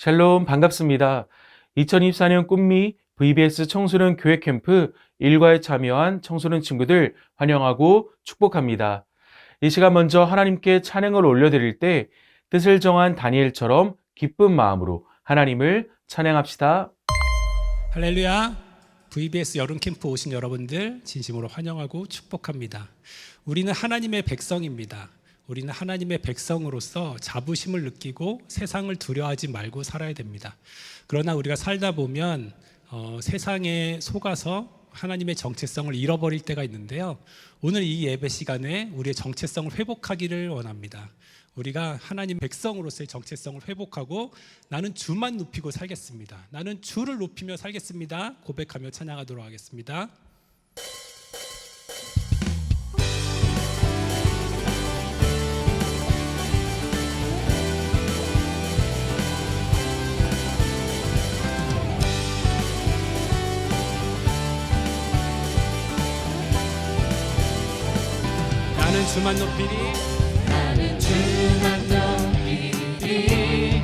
샬롬 반갑습니다. 2024년 꿈미 VBS 청소년 교회 캠프 일과에 참여한 청소년 친구들 환영하고 축복합니다. 이 시간 먼저 하나님께 찬양을 올려드릴 때 뜻을 정한 다니엘처럼 기쁜 마음으로 하나님을 찬양합시다. 할렐루야. VBS 여름 캠프 오신 여러분들 진심으로 환영하고 축복합니다. 우리는 하나님의 백성입니다. 우리는 하나님의 백성으로서 자부심을 느끼고 세상을 두려워하지 말고 살아야 됩니다. 그러나 우리가 살다 보면 세상에 속아서 하나님의 정체성을 잃어버릴 때가 있는데요. 오늘 이 예배 시간에 우리의 정체성을 회복하기를 원합니다. 우리가 하나님 백성으로서의 정체성을 회복하고 나는 주만 높이고 살겠습니다. 나는 주를 높이며 살겠습니다. 고백하며 찬양하도록 하겠습니다. 나는 주만 높이리. 나는 주만 높이리.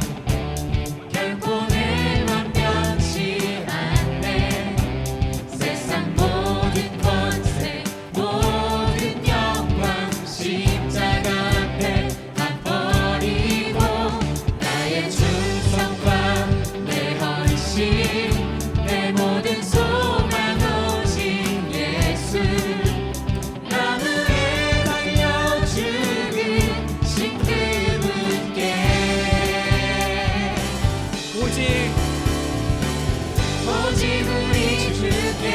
결코 내 맘 변치 않네. 세상 모든 권세 모든 영광 십자가 앞에 다 버리고 나의 충성과 내 헌신 내 모든 소망 오직 예수. 오직 우리 주께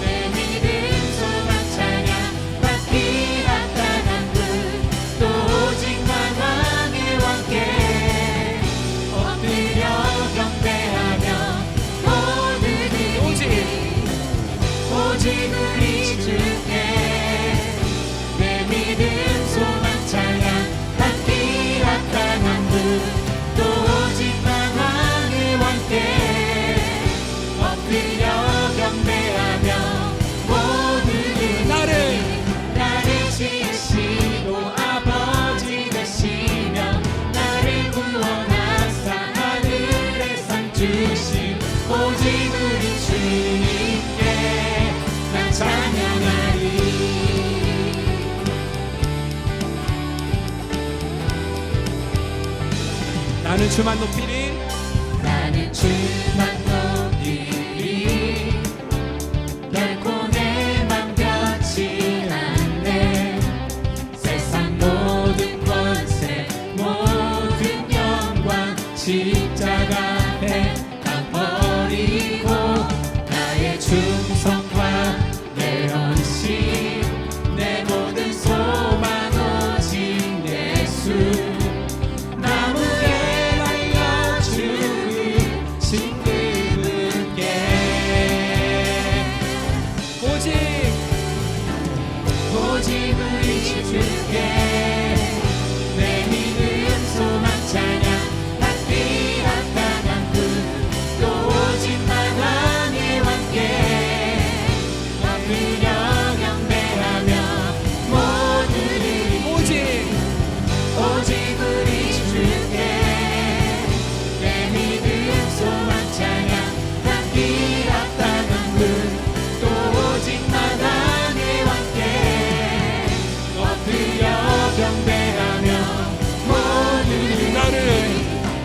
내 믿음 소망 찬양 받기 합당한 분 또 오직 만왕의 왕께 엎드려 경배하며 모든 오직 우리 주께 내 믿음 소망 찬양 받기 합당한 분 또 오직 만왕의 왕께 엎드려 경배하며 모든 나를 지으시고 아버지 되시며 나를 구원하사 하늘의 상 주신 오직 우리 주님께 난 찬양하리. 나는 주만 높이리. 나는 주만 높이리. 결코 내 맘 변치 않네. 세상 모든 권세 모든 영광 십자가 앞에 다 버리고 나의 충성과 내 헌신 내 모든 소망 오직 예수. 나무에 달려 죽은 신들께 오직 우리 주께 내 믿음 소망 찬양 받기 합당한 분 또 오직 만왕의 왕께 엎드려 경배하며 모든 오직 우리 주께 내 믿음 소망 찬양 받기 합당한 분 또 오직 만왕의 왕께 엎드려 경배하며 모든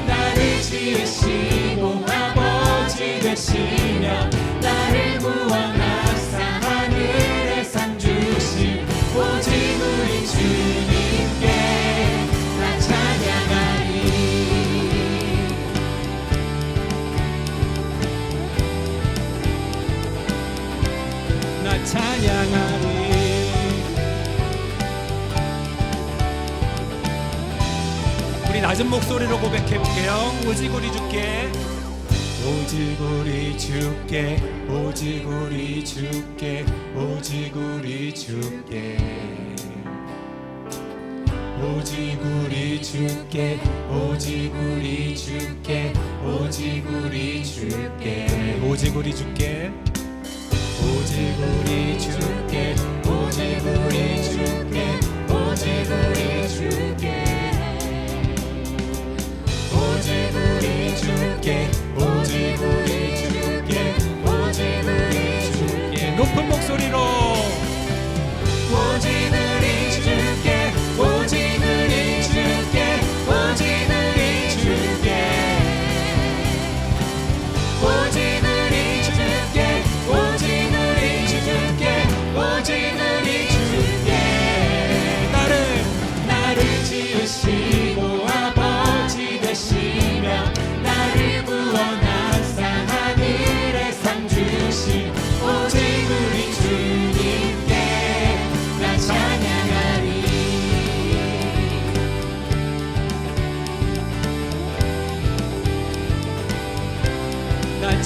나를 지으시고 아버지 되시며 나를 구원하사 하늘의 상 주신 오직 우리 주님께 나 찬양하리. 나 찬양하리. 우리 낮은 목소리로 고백해 볼게요. 오직 우리 주께 오직 우리 주께 오직 우리 주께 오직 우리 주께 오직 우리 주께 오직 우리 주께 오직 우리 주께 오직 우리 주께 오직 우리 주께 오직 우리 주께 오직 우리 주께 오직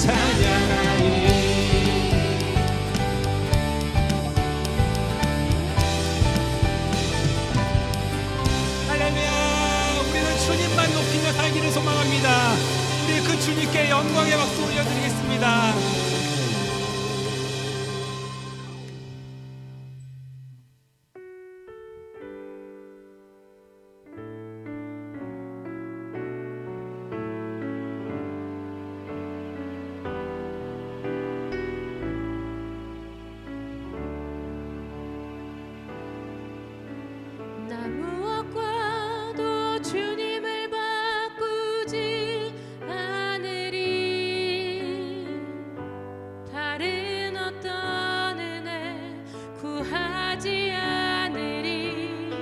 찬양하리. 할렐루야. 우리는 주님만 높이며 살기를 소망합니다. 우리 그 주님께 영광의 박수 올려드리겠습니다. 나 무엇과도 주님을 바꾸지 않으리. 다른 어떤 은혜 구하지 않으리.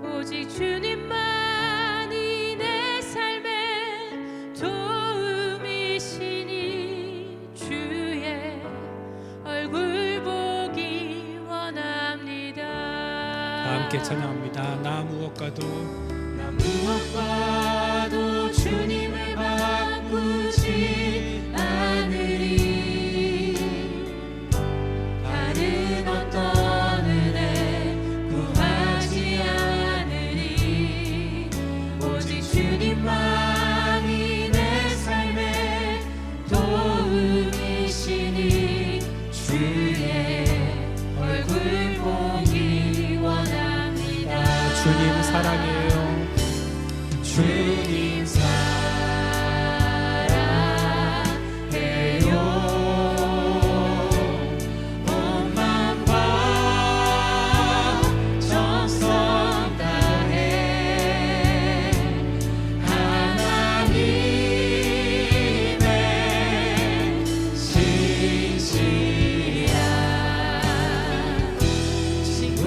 오직 주님만이 내 삶의 도움이시니 주의 얼굴 보기 원합니다. 함께 찬양합니다. 나 무엇과도 주님을 바꾸지 않으리. 다른 어떤 은혜 구하지 않으리. 오직 주님만이 내 삶의 도움이시니 주의 얼굴 보기 원합니다. 주님 사랑해요. 주님 사랑해요. 온 마음과 정성 다해 하나님의 신실한 친구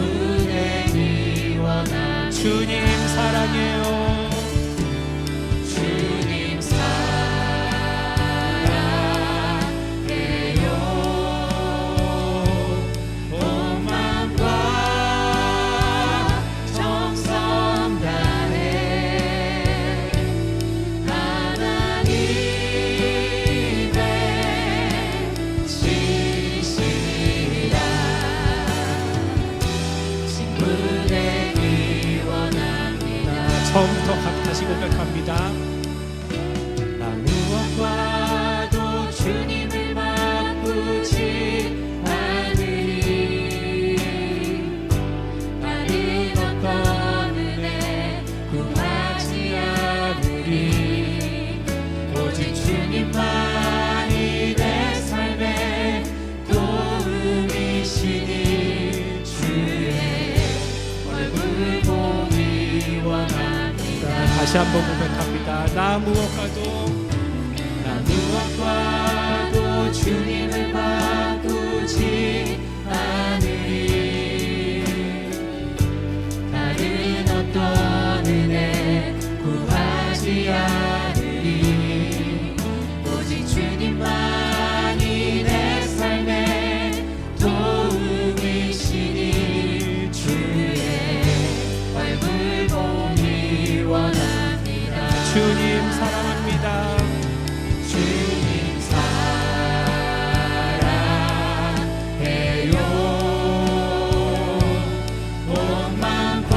되기 원합니다. 주님 사랑해요. 주님 사랑해요. 온 마음과 정성 다해 하나님의 신실한 친구 되기 원합니다. 처음부터 다시 고백합니다. 나 무엇과도 주님을 바꾸지 않으리. 다른 어떤 은혜 구하지 않으리. 오직 주님만이 내 삶의 도움이시니 주의 얼굴 보기 원합니다. 다시 한번 고백합니다. 나 무엇과도 주님을 바꾸지 않으리. 다른 어떤 은혜 구하지 않으리. 오직 주님만이 내 삶의 도움이시니 주의 얼굴 보기 원합니다. 주님 사랑합니다. 주님 사랑해요. 온 마음과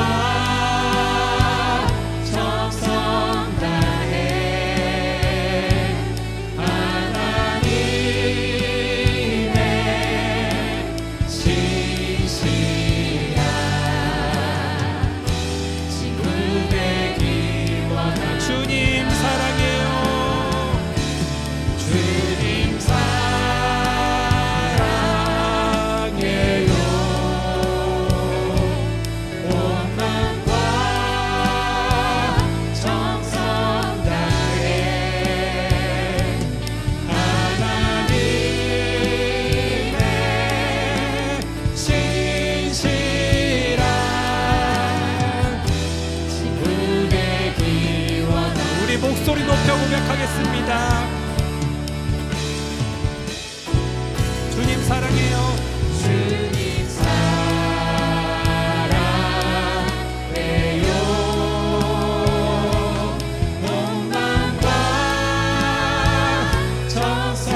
정성 다해 하나님의 신실한 친구 되기 원합니다. 주님 사랑해요. 주님 사랑해요. 온 마음과 정성 다해 하나님의 신실한 친구 되기 원합니다. 우리 목소리 높여 고백하겠습니다. 주님 사랑해요. 주님 사랑해요. 온 마음과 정성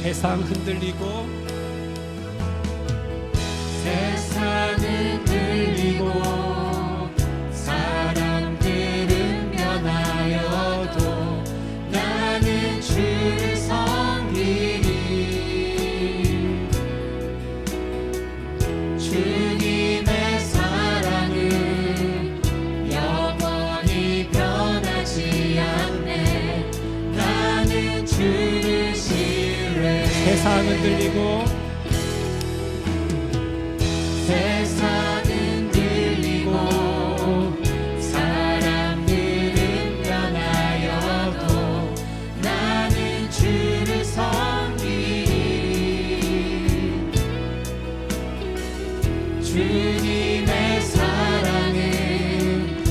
세상 흔들리고 세상 흔들리고 사람들은 변하여도 나는 주를 섬기리. 주님의 사랑은 영원히 변하지 않네. 나는 주를 신뢰해. 세상 흔들리고 세상 흔들리고 사람들은 변하여도 나는 주를 섬기리. 주님의 사랑은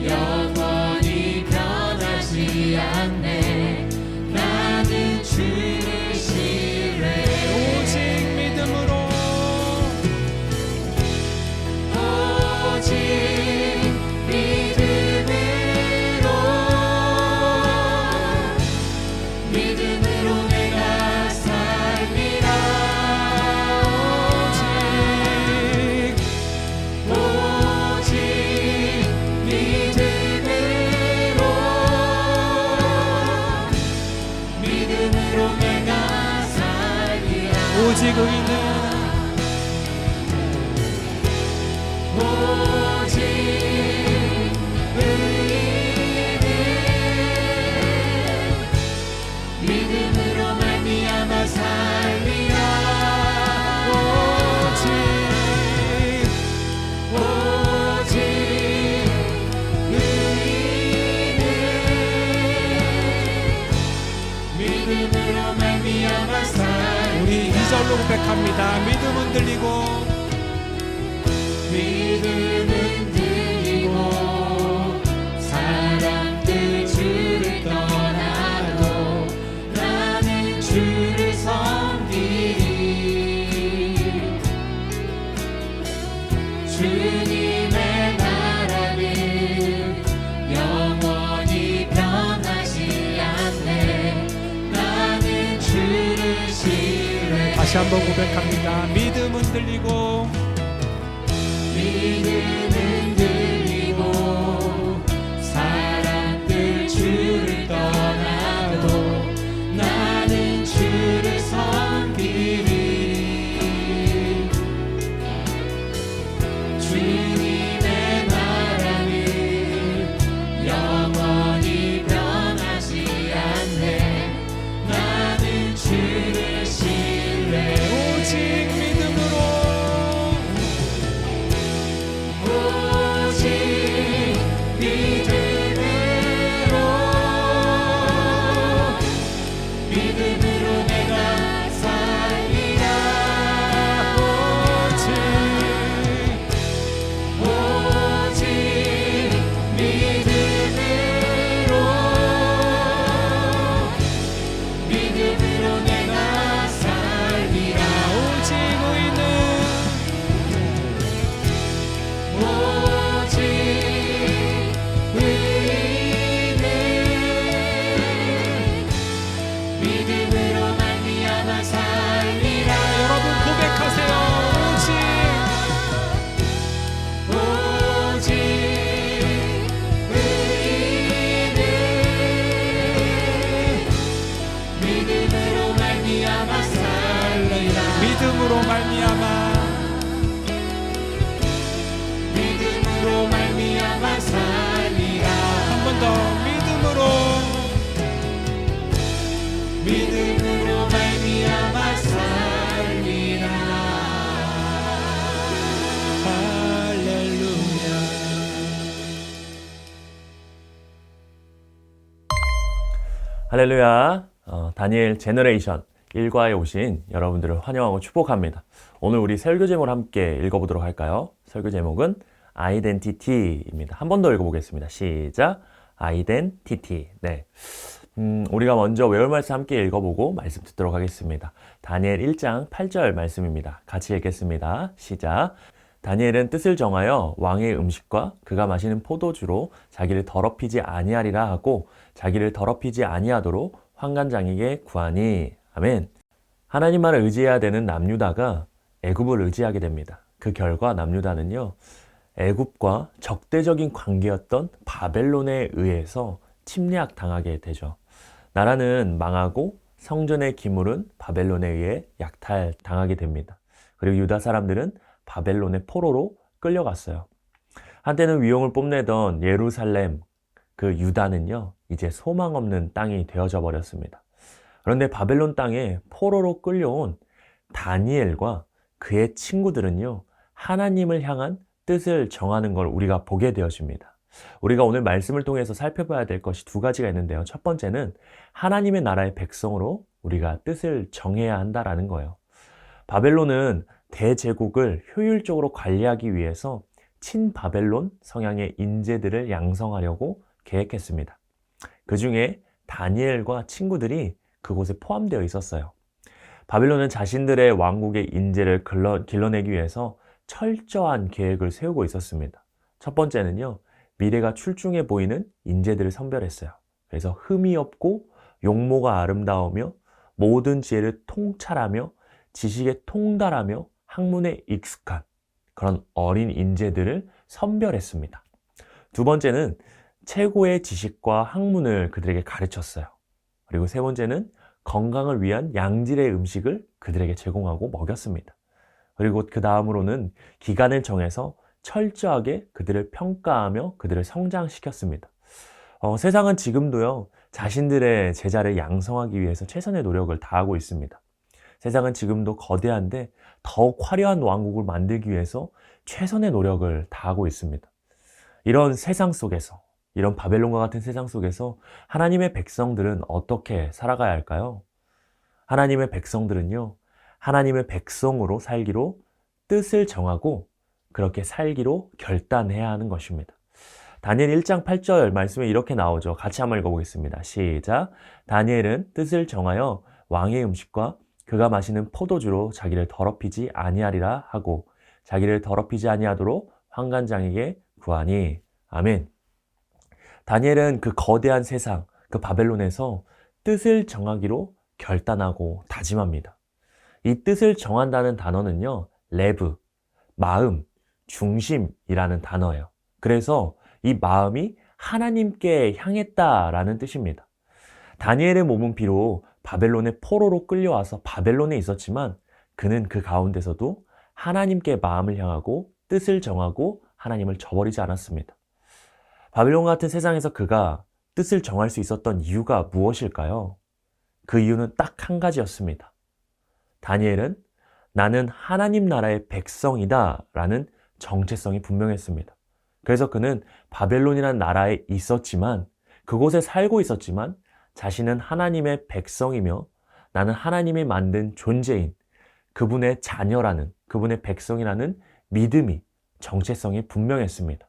영원히 변하지 않네. 나는 주를 신뢰해. 오직 믿음으로 오직 믿음으로 내가 살리라. 오직 믿음으로 내가 살리라. 오직 의인은 오직 의인은 믿음으로 말미암아 살리라. 오직 의인은 믿음으로 말미암아 살리라. 우리 2절로 고백합니다. 믿음 흔들리고 믿음은 들리고 사람들 주를 떠나도 나는 주를 섬기리. 주님의 나라는 영원히 변하지 않네. 나는 주를 신뢰해. 다시 한번 고백합니다. 믿음 흔들리고 믿음은 들리고 사람들 주를 떠나도 나는 주를 섬기리. 주님의 나라는 영원히 변하지 않네. 나는 주를 신뢰해. 오직 믿음으로 오직 믿음으로 내가 살리라. 오직 믿음으로 내가 살리라. 오직 의인은 오직 의인은 믿음으로 말미암아 살리라. 여러분 고백하세요. 오직 의인은 믿음으로 말미암아 살리라. 믿음으로 말미암아 믿음으로 말미암아 살리라. 한 번 더 믿음으로 말미암아 살리라. 할렐루야. 할렐루야. 다니엘 제너레이션 1과에 오신 여러분들을 환영하고 축복합니다. 오늘 우리 설교 제목을 함께 읽어보도록 할까요? 설교 제목은 아이덴티티입니다. 한 번 더 읽어보겠습니다. 시작. 아이덴티티. 네. 우리가 먼저 외울 말씀 함께 읽어보고 말씀 듣도록 하겠습니다. 다니엘 1장 8절 말씀입니다. 같이 읽겠습니다. 시작. 다니엘은 뜻을 정하여 왕의 음식과 그가 마시는 포도주로 자기를 더럽히지 아니하리라 하고 자기를 더럽히지 아니하도록 환관장에게 구하니. 아멘. 하나님만을 의지해야 되는 남유다가 애굽을 의지하게 됩니다. 그 결과 남유다는요, 애굽과 적대적인 관계였던 바벨론에 의해서 침략 당하게 되죠. 나라는 망하고 성전의 기물은 바벨론에 의해 약탈 당하게 됩니다. 그리고 유다 사람들은 바벨론의 포로로 끌려갔어요. 한때는 위용을 뽐내던 예루살렘, 그 유다는요, 이제 소망 없는 땅이 되어져 버렸습니다. 그런데 바벨론 땅에 포로로 끌려온 다니엘과 그의 친구들은요, 하나님을 향한 뜻을 정하는 걸 우리가 보게 되어집니다. 우리가 오늘 말씀을 통해서 살펴봐야 될 것이 두 가지가 있는데요. 첫 번째는 하나님의 나라의 백성으로 우리가 뜻을 정해야 한다라는 거예요. 바벨론은 대제국을 효율적으로 관리하기 위해서 친바벨론 성향의 인재들을 양성하려고 계획했습니다. 그 중에 다니엘과 친구들이 그곳에 포함되어 있었어요. 바벨론은 자신들의 왕국의 인재를 길러내기 위해서 철저한 계획을 세우고 있었습니다. 첫 번째는요, 미래가 출중해 보이는 인재들을 선별했어요. 그래서 흠이 없고 용모가 아름다우며 모든 지혜를 통찰하며 지식에 통달하며 학문에 익숙한 그런 어린 인재들을 선별했습니다. 두 번째는 최고의 지식과 학문을 그들에게 가르쳤어요. 그리고 세 번째는 건강을 위한 양질의 음식을 그들에게 제공하고 먹였습니다. 그리고 그 다음으로는 기간을 정해서 철저하게 그들을 평가하며 그들을 성장시켰습니다. 세상은 지금도요, 자신들의 제자를 양성하기 위해서 최선의 노력을 다하고 있습니다. 세상은 지금도 거대한데 더욱 화려한 왕국을 만들기 위해서 최선의 노력을 다하고 있습니다. 이런 세상 속에서, 이런 바벨론과 같은 세상 속에서 하나님의 백성들은 어떻게 살아가야 할까요? 하나님의 백성들은요, 하나님의 백성으로 살기로 뜻을 정하고 그렇게 살기로 결단해야 하는 것입니다. 다니엘 1장 8절 말씀에 이렇게 나오죠. 같이 한번 읽어보겠습니다. 시작. 다니엘은 뜻을 정하여 왕의 음식과 그가 마시는 포도주로 자기를 더럽히지 아니하리라 하고 자기를 더럽히지 아니하도록 환관장에게 구하니. 아멘. 다니엘은 그 거대한 세상, 그 바벨론에서 뜻을 정하기로 결단하고 다짐합니다. 이 뜻을 정한다는 단어는요, 레브, 마음, 중심이라는 단어예요. 그래서 이 마음이 하나님께 향했다라는 뜻입니다. 다니엘의 몸은 비록 바벨론의 포로로 끌려와서 바벨론에 있었지만 그는 그 가운데서도 하나님께 마음을 향하고 뜻을 정하고 하나님을 저버리지 않았습니다. 바벨론 같은 세상에서 그가 뜻을 정할 수 있었던 이유가 무엇일까요? 그 이유는 딱 한 가지였습니다. 다니엘은 나는 하나님 나라의 백성이다 라는 정체성이 분명했습니다. 그래서 그는 바벨론이라는 나라에 있었지만, 그곳에 살고 있었지만 자신은 하나님의 백성이며 나는 하나님이 만든 존재인 그분의 자녀라는, 그분의 백성이라는 믿음이, 정체성이 분명했습니다.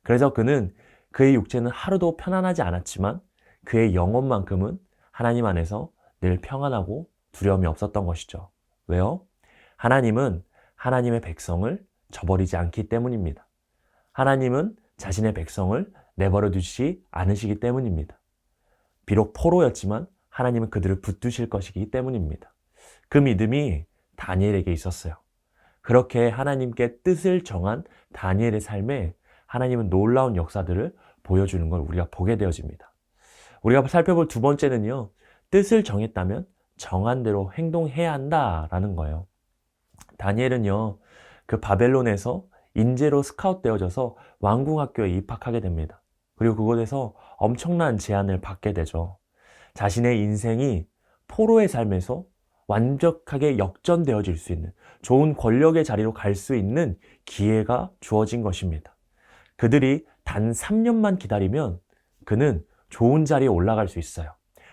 그래서 그는 그의 육체는 하루도 편안하지 않았지만 그의 영혼만큼은 하나님 안에서 늘 평안하고 두려움이 없었던 것이죠. 왜요? 하나님은 하나님의 백성을 저버리지 않기 때문입니다. 하나님은 자신의 백성을 내버려 두지 않으시기 때문입니다. 비록 포로였지만 하나님은 그들을 붙드실 것이기 때문입니다. 그 믿음이 다니엘에게 있었어요. 그렇게 하나님께 뜻을 정한 다니엘의 삶에 하나님은 놀라운 역사들을 보여주는 걸 우리가 보게 되어집니다. 우리가 살펴볼 두 번째는요, 뜻을 정했다면 정한 대로 행동해야 한다라는 거예요. 다니엘은요, 그 바벨론에서 인재로 스카웃되어져서 왕궁학교에 입학하게 됩니다. 그리고 그곳에서 엄청난 제안을 받게 되죠. 자신의 인생이 포로의 삶에서 완벽하게 역전되어질 수 있는, 좋은 권력의 자리로 갈 수 있는 기회가 주어진 것입니다. 그들이 단 3년만 기다리면 그는 좋은 자리에 올라갈 수 있어요.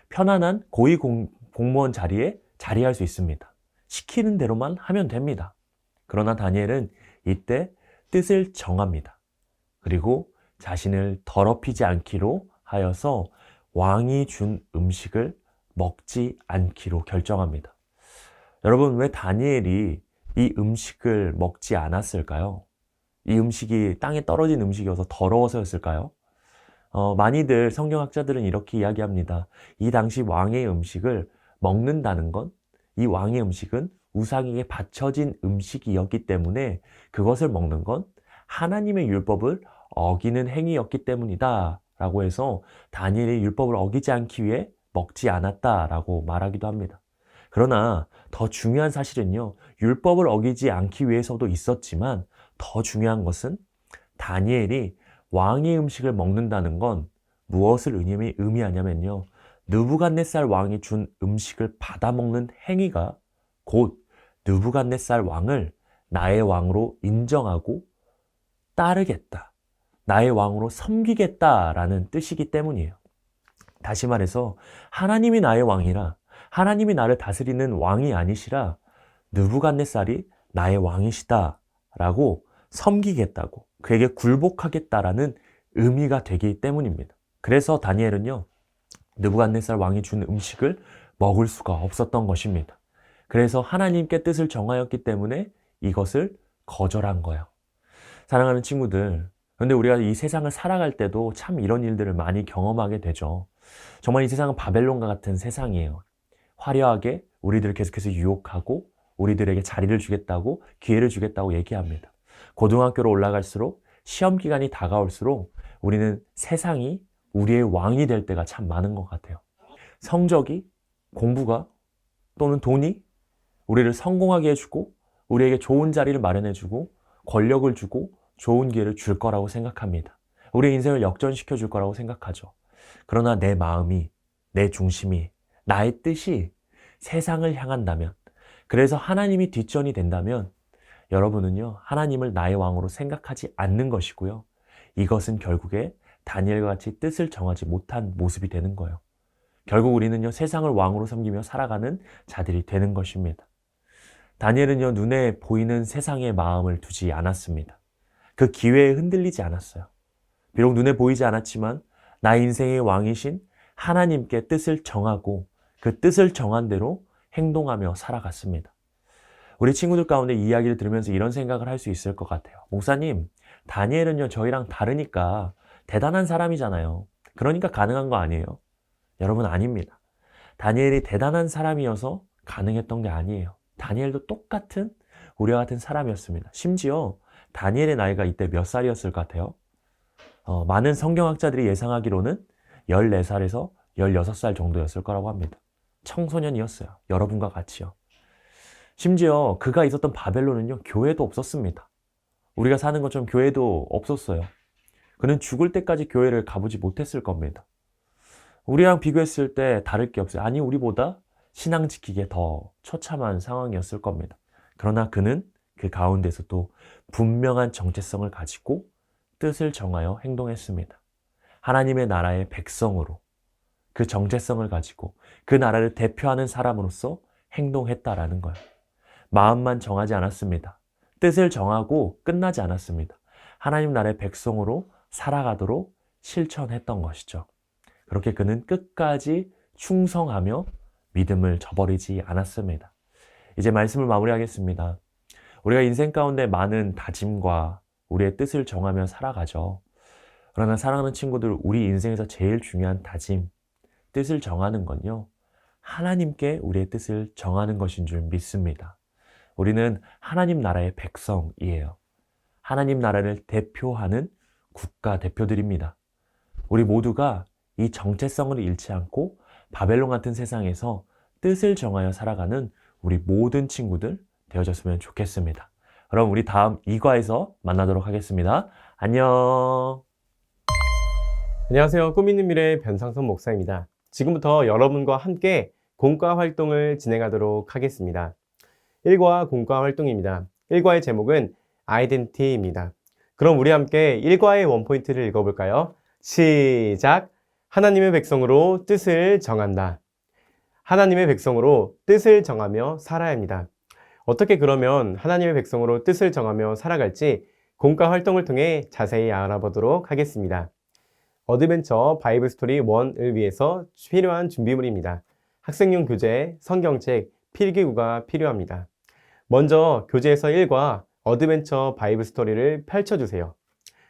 편안한 고위 공무원 자리에 자리할 수 있습니다. 시키는 대로만 하면 됩니다. 그러나 다니엘은 이때 뜻을 정합니다. 그리고 자신을 더럽히지 않기로 하여서 왕이 준 음식을 먹지 않기로 결정합니다. 여러분, 왜 다니엘이 이 음식을 먹지 않았을까요? 이 음식이 땅에 떨어진 음식이어서 더러워서였을까요? 많이들 성경학자들은 이렇게 이야기합니다. 이 당시 왕의 음식을 먹는다는 건 이 왕의 음식은 우상에게 바쳐진 음식이었기 때문에 그것을 먹는 건 하나님의 율법을 어기는 행위였기 때문이다 라고 해서 다니엘이 율법을 어기지 않기 위해 먹지 않았다라고 말하기도 합니다. 그러나 더 중요한 사실은요, 율법을 어기지 않기 위해서도 있었지만 더 중요한 것은 다니엘이 왕의 음식을 먹는다는 건 무엇을 의미하냐면요, 느부갓네살 왕이 준 음식을 받아먹는 행위가 곧 느부갓네살 왕을 나의 왕으로 인정하고 따르겠다, 나의 왕으로 섬기겠다라는 뜻이기 때문이에요. 다시 말해서 하나님이 나의 왕이라, 하나님이 나를 다스리는 왕이 아니시라 느부갓네살이 나의 왕이시다 라고 섬기겠다고, 그에게 굴복하겠다라는 의미가 되기 때문입니다. 그래서 다니엘은요, 느부갓네살 왕이 준 음식을 먹을 수가 없었던 것입니다. 그래서 하나님께 뜻을 정하였기 때문에 이것을 거절한 거예요. 사랑하는 친구들, 그런데 우리가 이 세상을 살아갈 때도 참 이런 일들을 많이 경험하게 되죠. 정말 이 세상은 바벨론과 같은 세상이에요. 화려하게 우리들을 계속해서 유혹하고 우리들에게 자리를 주겠다고, 기회를 주겠다고 얘기합니다. 고등학교로 올라갈수록, 시험 기간이 다가올수록 우리는 세상이 우리의 왕이 될 때가 참 많은 것 같아요. 성적이, 공부가, 또는 돈이 우리를 성공하게 해주고 우리에게 좋은 자리를 마련해주고 권력을 주고 좋은 기회를 줄 거라고 생각합니다. 우리의 인생을 역전시켜 줄 거라고 생각하죠. 그러나 내 마음이, 내 중심이, 나의 뜻이 세상을 향한다면, 그래서 하나님이 뒷전이 된다면 여러분은요, 하나님을 나의 왕으로 생각하지 않는 것이고요, 이것은 결국에 다니엘과 같이 뜻을 정하지 못한 모습이 되는 거예요. 결국 우리는요, 세상을 왕으로 섬기며 살아가는 자들이 되는 것입니다. 다니엘은요, 눈에 보이는 세상에 마음을 두지 않았습니다. 그 기회에 흔들리지 않았어요. 비록 눈에 보이지 않았지만 나의 인생의 왕이신 하나님께 뜻을 정하고 그 뜻을 정한 대로 행동하며 살아갔습니다. 우리 친구들 가운데 이 이야기를 들으면서 이런 생각을 할 수 있을 것 같아요. 목사님, 다니엘은요, 저희랑 다르니까 대단한 사람이잖아요. 그러니까 가능한 거 아니에요? 여러분, 아닙니다. 다니엘이 대단한 사람이어서 가능했던 게 아니에요. 다니엘도 똑같은 우리와 같은 사람이었습니다. 심지어 다니엘의 나이가 이때 몇 살이었을 것 같아요? 많은 성경학자들이 예상하기로는 14살에서 16살 정도였을 거라고 합니다. 청소년이었어요. 여러분과 같이요. 심지어 그가 있었던 바벨론은요, 교회도 없었습니다. 우리가 사는 것처럼 교회도 없었어요. 그는 죽을 때까지 교회를 가보지 못했을 겁니다. 우리랑 비교했을 때 다를 게 없어요. 아니, 우리보다 신앙 지키기에 더 처참한 상황이었을 겁니다. 그러나 그는 그 가운데서도 분명한 정체성을 가지고 뜻을 정하여 행동했습니다. 하나님의 나라의 백성으로 그 정체성을 가지고 그 나라를 대표하는 사람으로서 행동했다라는 거예요. 마음만 정하지 않았습니다. 뜻을 정하고 끝나지 않았습니다. 하나님 나라의 백성으로 살아가도록 실천했던 것이죠. 그렇게 그는 끝까지 충성하며 믿음을 저버리지 않았습니다. 이제 말씀을 마무리하겠습니다. 우리가 인생 가운데 많은 다짐과 우리의 뜻을 정하며 살아가죠. 그러나 사랑하는 친구들, 우리 인생에서 제일 중요한 다짐, 뜻을 정하는 건요, 하나님께 우리의 뜻을 정하는 것인 줄 믿습니다. 우리는 하나님 나라의 백성이에요. 하나님 나라를 대표하는 국가 대표들입니다. 우리 모두가 이 정체성을 잃지 않고 바벨론 같은 세상에서 뜻을 정하여 살아가는 우리 모든 친구들 되어졌으면 좋겠습니다. 그럼 우리 다음 2과에서 만나도록 하겠습니다. 안녕. 안녕하세요. 꿈 있는 미래의 변상선 목사입니다. 지금부터 여러분과 함께 공과 활동을 진행하도록 하겠습니다. 1과 공과 활동입니다. 1과의 제목은 아이덴티티입니다. 그럼 우리 함께 1과의 원포인트를 읽어볼까요? 시작! 하나님의 백성으로 뜻을 정한다. 하나님의 백성으로 뜻을 정하며 살아야 합니다. 어떻게 그러면 하나님의 백성으로 뜻을 정하며 살아갈지 공과 활동을 통해 자세히 알아보도록 하겠습니다. 어드벤처 바이블 스토리 1을 위해서 필요한 준비물입니다. 학생용 교재, 성경책, 필기구가 필요합니다. 먼저 교재에서 1과 어드벤처 바이블 스토리를 펼쳐주세요.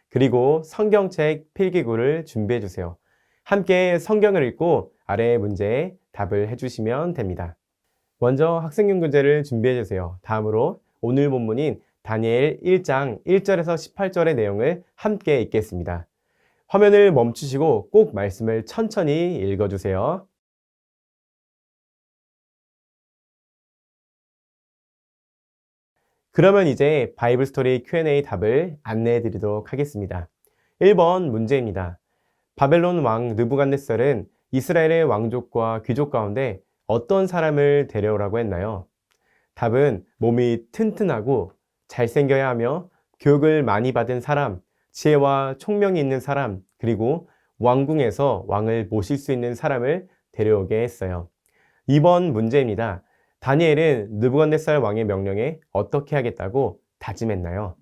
그리고 성경책, 필기구를 준비해주세요. 함께 성경을 읽고 아래의 문제에 답을 해주시면 됩니다. 먼저 학생용 교재를 준비해 주세요. 다음으로 오늘 본문인 다니엘 1장 1절에서 18절의 내용을 함께 읽겠습니다. 화면을 멈추시고 꼭 말씀을 천천히 읽어주세요. 그러면 이제 바이블 스토리 Q&A 답을 안내해 드리도록 하겠습니다. 1번 문제입니다. 바벨론 왕 느부갓네살은 이스라엘의 왕족과 귀족 가운데 어떤 사람을 데려오라고 했나요? 답은 몸이 튼튼하고 잘생겨야 하며 교육을 많이 받은 사람, 지혜와 총명이 있는 사람, 그리고 왕궁에서 왕을 모실 수 있는 사람을 데려오게 했어요. 2번 문제입니다. 다니엘은 느부갓네살 왕의 명령에 어떻게 하겠다고 다짐했나요?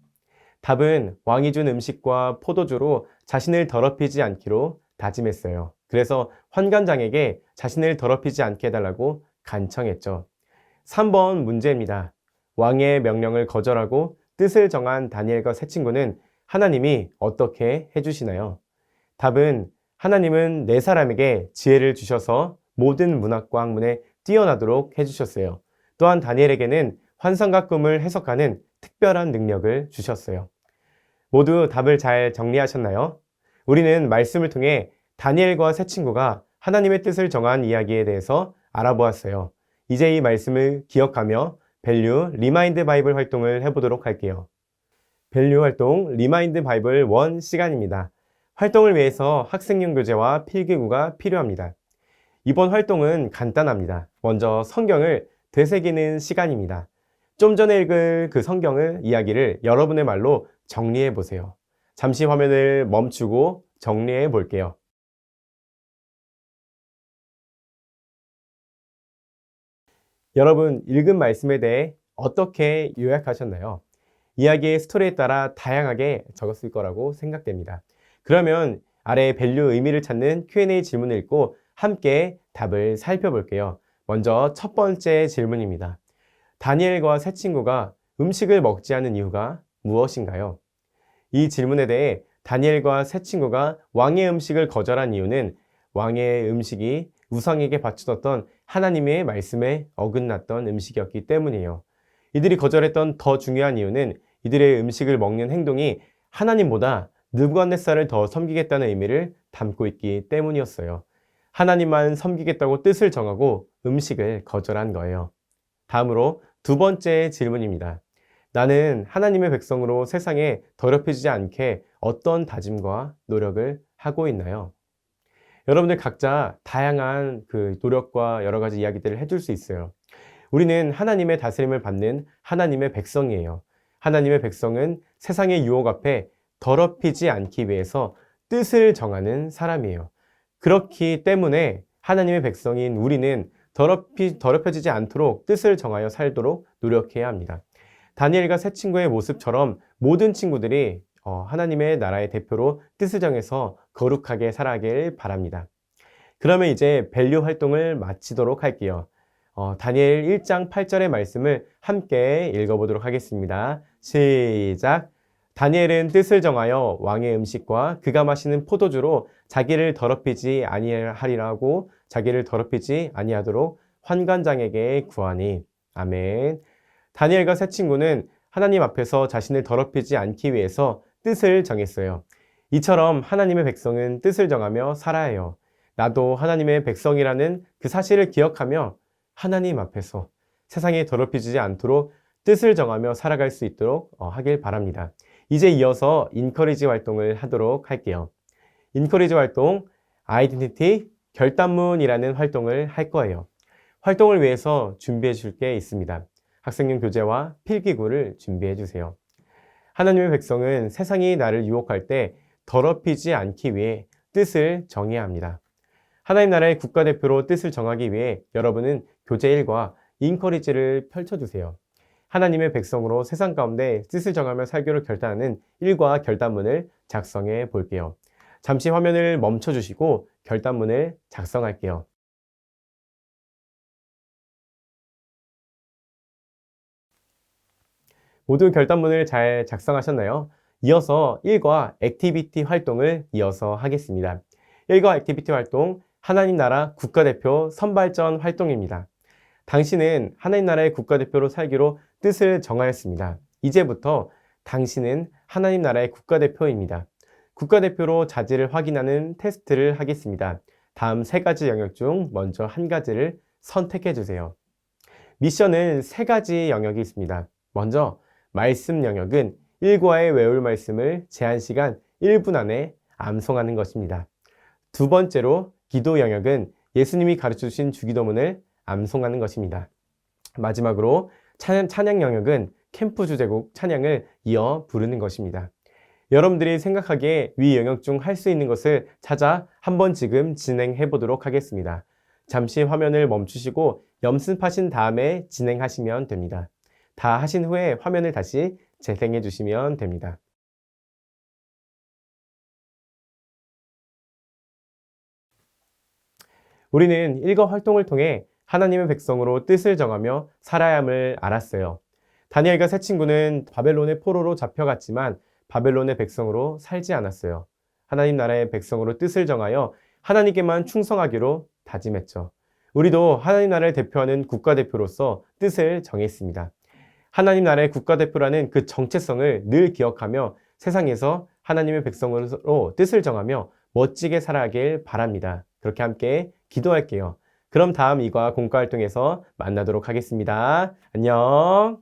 답은 왕이 준 음식과 포도주로 자신을 더럽히지 않기로 다짐했어요. 그래서 환관장에게 자신을 더럽히지 않게 해달라고 간청했죠. 3번 문제입니다. 왕의 명령을 거절하고 뜻을 정한 다니엘과 세 친구는 하나님이 어떻게 해주시나요? 답은 하나님은 네 사람에게 지혜를 주셔서 모든 문학과 학문에 뛰어나도록 해주셨어요. 또한 다니엘에게는 환상과 꿈을 해석하는 특별한 능력을 주셨어요. 모두 답을 잘 정리하셨나요? 우리는 말씀을 통해 다니엘과 세 친구가 하나님의 뜻을 정한 이야기에 대해서 알아보았어요. 이제 이 말씀을 기억하며 밸류 리마인드 바이블 활동을 해보도록 할게요. 밸류 활동 리마인드 바이블 1 시간입니다. 활동을 위해서 학생용 교재와 필기구가 필요합니다. 이번 활동은 간단합니다. 먼저 성경을 되새기는 시간입니다. 좀 전에 읽은 그 성경을 이야기를 여러분의 말로 정리해 보세요. 잠시 화면을 멈추고 정리해 볼게요. 여러분, 읽은 말씀에 대해 어떻게 요약하셨나요? 이야기의 스토리에 따라 다양하게 적었을 거라고 생각됩니다. 그러면 아래 밸류 의미를 찾는 Q&A 질문을 읽고 함께 답을 살펴볼게요. 먼저 첫 번째 질문입니다. 다니엘과 세 친구가 음식을 먹지 않은 이유가 무엇인가요? 이 질문에 대해 다니엘과 세 친구가 왕의 음식을 거절한 이유는 왕의 음식이 우상에게 바쳐졌던 하나님의 말씀에 어긋났던 음식이었기 때문이에요. 이들이 거절했던 더 중요한 이유는 이들의 음식을 먹는 행동이 하나님보다 느부갓네살을 더 섬기겠다는 의미를 담고 있기 때문이었어요. 하나님만 섬기겠다고 뜻을 정하고 음식을 거절한 거예요. 다음으로 두 번째 질문입니다. 나는 하나님의 백성으로 세상에 더럽혀지지 않게 어떤 다짐과 노력을 하고 있나요? 여러분들 각자 다양한 그 노력과 여러 가지 이야기들을 해줄 수 있어요. 우리는 하나님의 다스림을 받는 하나님의 백성이에요. 하나님의 백성은 세상의 유혹 앞에 더럽히지 않기 위해서 뜻을 정하는 사람이에요. 그렇기 때문에 하나님의 백성인 우리는 더럽혀지지 않도록 뜻을 정하여 살도록 노력해야 합니다. 다니엘과 세 친구의 모습처럼 모든 친구들이 하나님의 나라의 대표로 뜻을 정해서 거룩하게 살아가길 바랍니다. 그러면 이제 밸류 활동을 마치도록 할게요. 다니엘 1장 8절의 말씀을 함께 읽어보도록 하겠습니다. 시작! 다니엘은 뜻을 정하여 왕의 음식과 그가 마시는 포도주로 자기를 더럽히지 아니하리라고 자기를 더럽히지 아니하도록 환관장에게 구하니. 아멘. 다니엘과 세 친구는 하나님 앞에서 자신을 더럽히지 않기 위해서 뜻을 정했어요. 이처럼 하나님의 백성은 뜻을 정하며 살아야 해요. 나도 하나님의 백성이라는 그 사실을 기억하며 하나님 앞에서 세상에 더럽히지 않도록 뜻을 정하며 살아갈 수 있도록 하길 바랍니다. 이제 이어서 인커리지 활동을 하도록 할게요. 인커리지 활동, 아이덴티티 결단문이라는 활동을 할 거예요. 활동을 위해서 준비해 줄 게 있습니다. 학생용 교재와 필기구를 준비해 주세요. 하나님의 백성은 세상이 나를 유혹할 때 더럽히지 않기 위해 뜻을 정해야 합니다. 하나님 나라의 국가대표로 뜻을 정하기 위해 여러분은 교재 1과 인커리지를 펼쳐주세요. 하나님의 백성으로 세상 가운데 뜻을 정하며 살기로 결단하는 1과 결단문을 작성해 볼게요. 잠시 화면을 멈춰주시고 결단문을 작성할게요. 모두 결단문을 잘 작성하셨나요? 이어서 1과 액티비티 활동을 이어서 하겠습니다. 1과 액티비티 활동, 하나님 나라 국가대표 선발전 활동입니다. 당신은 하나님 나라의 국가대표로 살기로 뜻을 정하였습니다. 이제부터 당신은 하나님 나라의 국가대표입니다. 국가대표로 자질을 확인하는 테스트를 하겠습니다. 다음 3가지 영역 중 먼저 한 가지를 선택해 주세요. 미션은 3가지 영역이 있습니다. 먼저 말씀 영역은 일과에 외울 말씀을 제한 시간 1분 안에 암송하는 것입니다. 두 번째로 기도 영역은 예수님이 가르쳐 주신 주기도문을 암송하는 것입니다. 마지막으로 찬양 영역은 캠프 주제곡 찬양을 이어 부르는 것입니다. 여러분들이 생각하기에 위 영역 중 할 수 있는 것을 찾아 한번 지금 진행해 보도록 하겠습니다. 잠시 화면을 멈추시고 염습하신 다음에 진행하시면 됩니다. 다 하신 후에 화면을 다시 재생해 주시면 됩니다. 우리는 일거 활동을 통해 하나님의 백성으로 뜻을 정하며 살아야 함을 알았어요. 다니엘과 세 친구는 바벨론의 포로로 잡혀갔지만 바벨론의 백성으로 살지 않았어요. 하나님 나라의 백성으로 뜻을 정하여 하나님께만 충성하기로 다짐했죠. 우리도 하나님 나라를 대표하는 국가대표로서 뜻을 정했습니다. 하나님 나라의 국가대표라는 그 정체성을 늘 기억하며 세상에서 하나님의 백성으로 뜻을 정하며 멋지게 살아가길 바랍니다. 그렇게 함께 기도할게요. 그럼 다음 이과 공과활동에서 만나도록 하겠습니다. 안녕.